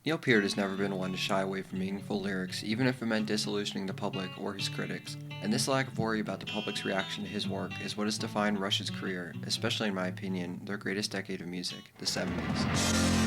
Neil Peart has never been one to shy away from meaningful lyrics, even if it meant disillusioning the public or his critics. And this lack of worry about the public's reaction to his work is what has defined Rush's career, especially in my opinion, their greatest decade of music, the 70s.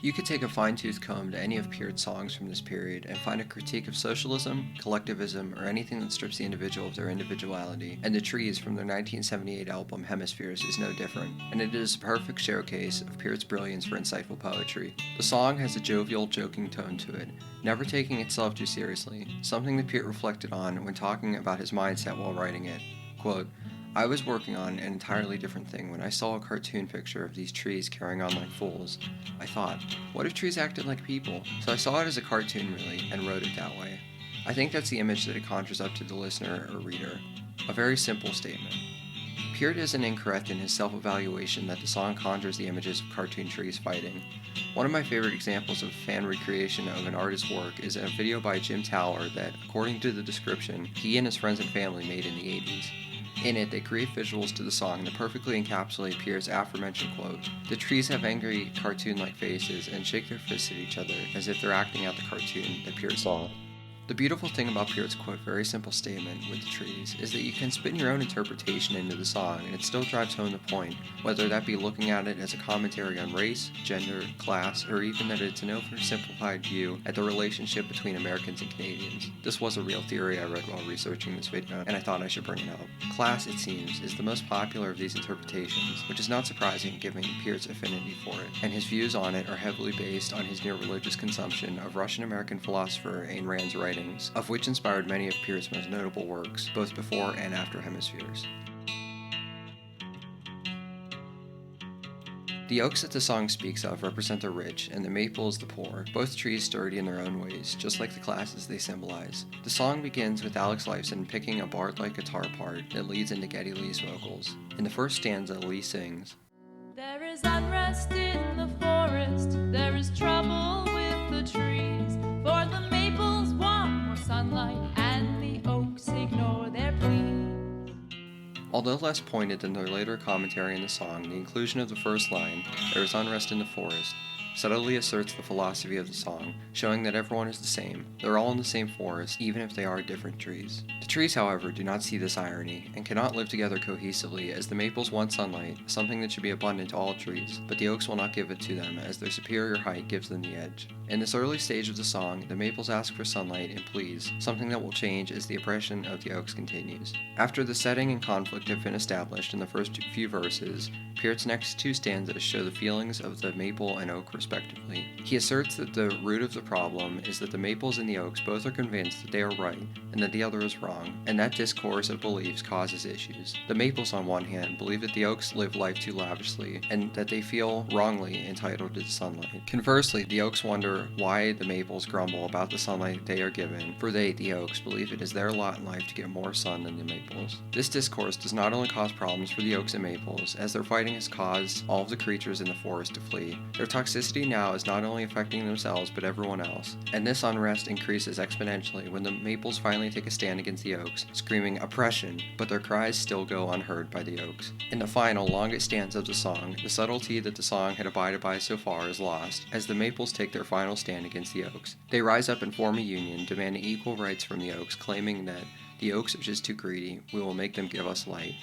You could take a fine-tooth comb to any of Peart's songs from this period and find a critique of socialism, collectivism, or anything that strips the individual of their individuality, and The Trees from their 1978 album Hemispheres is no different, and it is a perfect showcase of Peart's brilliance for insightful poetry. The song has a jovial, joking tone to it, never taking itself too seriously, something that Peart reflected on when talking about his mindset while writing it. Quote, I was working on an entirely different thing when I saw a cartoon picture of these trees carrying on like fools. I thought, what if trees acted like people? So I saw it as a cartoon really, and wrote it that way. I think that's the image that it conjures up to the listener or reader. A very simple statement. Peart isn't incorrect in his self-evaluation that the song conjures the images of cartoon trees fighting. One of my favorite examples of fan recreation of an artist's work is a video by Jim Towler that, according to the description, he and his friends and family made in the 80s. In it, they create visuals to the song that perfectly encapsulate Peart's aforementioned quote. The trees have angry, cartoon-like faces and shake their fists at each other as if they're acting out the cartoon that Peart saw. The beautiful thing about Peart's quote, very simple statement with the trees is that you can spin your own interpretation into the song and it still drives home the point, whether that be looking at it as a commentary on race, gender, class, or even that it's an oversimplified view at the relationship between Americans and Canadians. This was a real theory I read while researching this video, and I thought I should bring it up. Class, it seems, is the most popular of these interpretations, which is not surprising given Peart's affinity for it, and his views on it are heavily based on his near-religious consumption of Russian-American philosopher Ayn Rand's writings, of which inspired many of Peart's most notable works, both before and after Hemispheres. The oaks that the song speaks of represent the rich, and the maples the poor, both trees sturdy in their own ways, just like the classes they symbolize. The song begins with Alex Lifeson picking a bard-like guitar part that leads into Geddy Lee's vocals. In the first stanza, Lee sings, There is unrest in the forest, there is trouble with the trees, for the maples want more sunlight, and the oaks ignore their pleas. Although less pointed than their later commentary in the song, the inclusion of the first line, there is unrest in the forest, subtly asserts the philosophy of the song, showing that everyone is the same. They're all in the same forest, even if they are different trees. The trees, however, do not see this irony, and cannot live together cohesively, as the maples want sunlight, something that should be abundant to all trees, but the oaks will not give it to them, as their superior height gives them the edge. In this early stage of the song, the maples ask for sunlight and please, something that will change as the oppression of the oaks continues. After the setting and conflict have been established in the first few verses, Peart's next two stanzas show the feelings of the maple and oak respectively. He asserts that the root of the problem is that the maples and the oaks both are convinced that they are right and that the other is wrong, and that discourse of beliefs causes issues. The maples, on one hand, believe that the oaks live life too lavishly and that they feel wrongly entitled to the sunlight. Conversely, the oaks wonder why the maples grumble about the sunlight they are given, for they, the oaks, believe it is their lot in life to get more sun than the maples. This discourse does not only cause problems for the oaks and maples, as their fighting has caused all of the creatures in the forest to flee. Their toxicity now is not only affecting themselves but everyone else, and this unrest increases exponentially when the maples finally take a stand against the oaks, screaming oppression, but their cries still go unheard by the oaks. In the final, longest stanza of the song, the subtlety that the song had abided by so far is lost, as the maples take their final stand against the oaks. They rise up and form a union, demanding equal rights from the oaks, claiming that the oaks are just too greedy, we will make them give us light.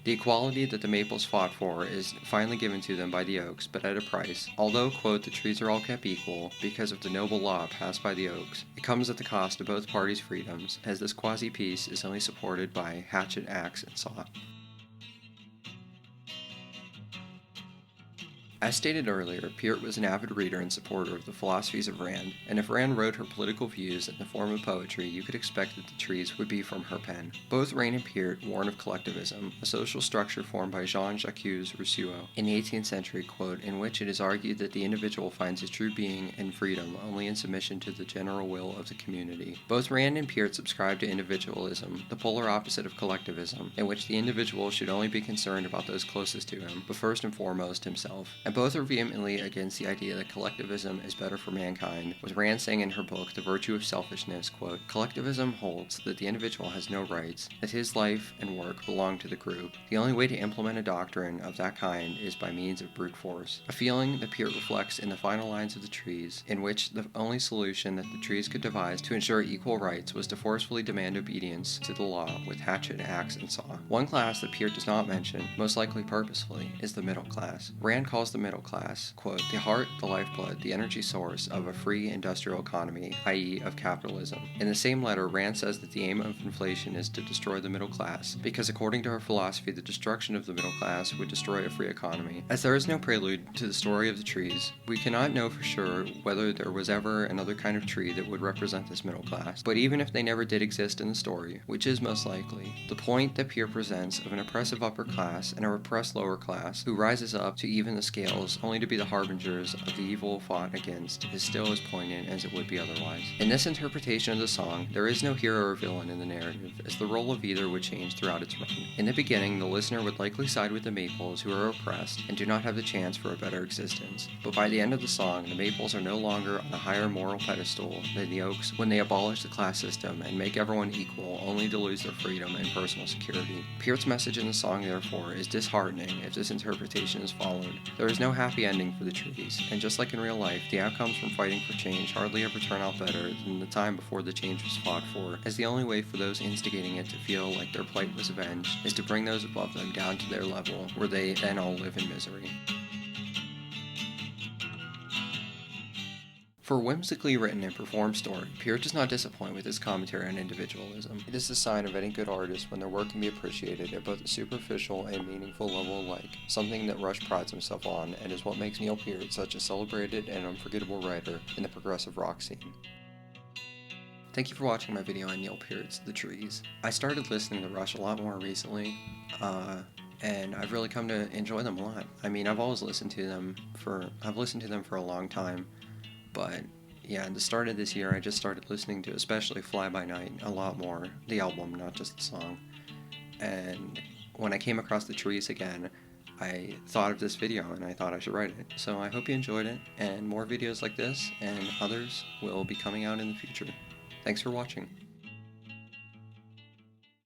The equality that the maples fought for is finally given to them by the oaks, but at a price. Although, quote, the trees are all kept equal because of the noble law passed by the oaks, it comes at the cost of both parties' freedoms, as this quasi-peace is only supported by hatchet, axe, and saw. As stated earlier, Peart was an avid reader and supporter of the philosophies of Rand, and if Rand wrote her political views in the form of poetry, you could expect that the trees would be from her pen. Both Rand and Peart warn of collectivism, a social structure formed by Jean-Jacques Rousseau in the 18th century, quote, in which it is argued that the individual finds his true being and freedom only in submission to the general will of the community. Both Rand and Peart subscribe to individualism, the polar opposite of collectivism, in which the individual should only be concerned about those closest to him, but first and foremost himself. and both are vehemently against the idea that collectivism is better for mankind, with Rand saying in her book, The Virtue of Selfishness, quote, "Collectivism holds that the individual has no rights, that his life and work belong to the group. The only way to implement a doctrine of that kind is by means of brute force." A feeling that Peart reflects in the final lines of The Trees, in which the only solution that the trees could devise to ensure equal rights was to forcefully demand obedience to the law with hatchet, axe, and saw. One class that Peart does not mention, most likely purposefully, is the middle class. Rand calls the middle class, quote, "the heart, the lifeblood, the energy source of a free industrial economy, i.e. of capitalism." In the same letter, Rand says that the aim of inflation is to destroy the middle class, because according to her philosophy, the destruction of the middle class would destroy a free economy. As there is no prelude to the story of the trees, we cannot know for sure whether there was ever another kind of tree that would represent this middle class. But even if they never did exist in the story, which is most likely, the point that Peart presents of an oppressive upper class and a repressed lower class who rises up to even the scales only to be the harbingers of the evil fought against is still as poignant as it would be otherwise. In this interpretation of the song, there is no hero or villain in the narrative, as the role of either would change throughout its run. In the beginning, the listener would likely side with the maples who are oppressed and do not have the chance for a better existence. But by the end of the song, the maples are no longer on a higher moral pedestal than the oaks when they abolish the class system and make everyone equal only to lose their freedom and personal security. Peart's message in the song, therefore, is disheartening if this interpretation is followed. There is no happy ending for the trees, and just like in real life, the outcomes from fighting for change hardly ever turn out better than the time before the change was fought for, as the only way for those instigating it to feel like their plight was avenged is to bring those above them down to their level, where they then all live in misery. For a whimsically written and performed story, Peart does not disappoint with his commentary on individualism. It is the sign of any good artist when their work can be appreciated at both a superficial and meaningful level alike, something that Rush prides himself on, and is what makes Neil Peart such a celebrated and unforgettable writer in the progressive rock scene. Thank you for watching my video on Neil Peart's The Trees. I started listening to Rush a lot more recently, and I've really come to enjoy them a lot. I mean, I've listened to them for a long time. But yeah, at the start of this year, I just started listening to especially Fly By Night a lot more, the album, not just the song. And when I came across The Trees again, I thought of this video and I thought I should write it. So I hope you enjoyed it, and more videos like this and others will be coming out in the future. Thanks for watching.